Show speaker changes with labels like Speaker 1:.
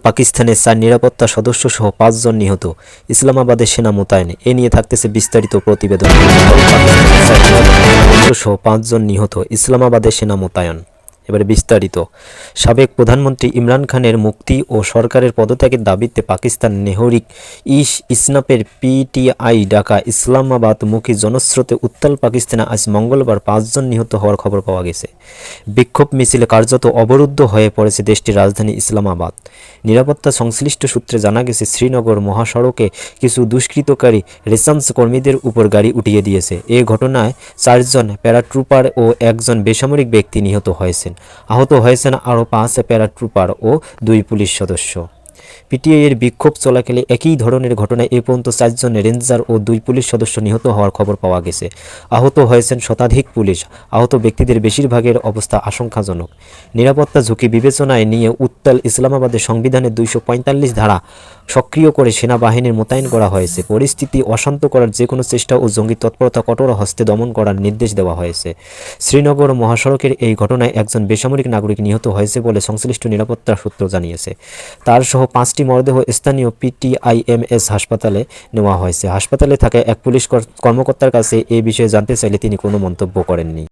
Speaker 1: পাকিস্তানের 4 নিরাপত্তা সদস্য সহ 5 জন নিহত, ইসলামাবাদে সেনা মোতায়েন। এ নিয়ে থাকতেছে বিস্তারিত প্রতিবেদন। পাকিস্তানের 4 নিরাপত্তা সদস্য সহ 5 জন নিহত, ইসলামাবাদে সেনা মোতায়েন। এবারে বিস্তারিত। সাবেক প্রধানমন্ত্রী ইমরান খানের মুক্তি ও সরকারের পদত্যাগের দাবিতে পাকিস্তান নেহরিক ইসনাপের পিটিআই ডাকা ইসলামাবাদমুখী জনস্রোতে উত্তাল পাকিস্তানে আজ মঙ্গলবার 5 জন নিহত হওয়ার খবর পাওয়া গেছে। বিক্ষোভ মিছিলে কার্যত অবরুদ্ধ হয়ে পড়েছে দেশটির রাজধানী ইসলামাবাদ। নিরাপত্তা সংশ্লিষ্ট সূত্রে জানা গেছে, শ্রীনগর মহাসড়কে কিছু দুষ্কৃতকারী রেসান্স কর্মীদের উপর গাড়ি উঠিয়ে দিয়েছে। এ ঘটনায় 4 জন প্যারাট্রুপার ও 1 জন বেসামরিক ব্যক্তি নিহত হয়েছেন। আহত হয়েছেন আরও 5 প্যারাট্রুপার ও 2 পুলিশ সদস্য। পিটিআই এর বিক্ষোভ চলাকালে একই ধরনের ঘটনায় এ পর্যন্ত 4 জন রেঞ্জার ও 2 পুলিশ সদস্য নিহত হওয়ার খবর পাওয়া গেছে। আহত হয়েছেন শতাধিক পুলিশ। আহত ব্যক্তিদের বেশিরভাগের অবস্থা আশঙ্কাজনক। নিরাপত্তা ঝুঁকি বিবেচনায় নিয়ে উত্তাল ইসলামাবাদের সংবিধানের 245 ধারা সক্রিয় করে সেনাবাহিনীর মোতায়েন করা হয়েছে। পরিস্থিতি অশান্ত করার যে কোনো চেষ্টা ও জঙ্গি তৎপরতা কঠোর হস্তে দমন করার নির্দেশ দেওয়া হয়েছে। শ্রীনগর মহাসড়কের এই ঘটনায় 1 জন বেসামরিক নাগরিক নিহত হয়েছে বলে সংশ্লিষ্ট নিরাপত্তা সূত্র জানিয়েছে। তার সহ 5টি মরদেহ স্থানীয় পিটিআইএমএস হাসপাতালে নেওয়া হয়েছে। হাসপাতালে থাকা এক পুলিশ কর্মকর্তার কাছে এ বিষয়ে জানতে চাইলে তিনি কোনো মন্তব্য করেননি।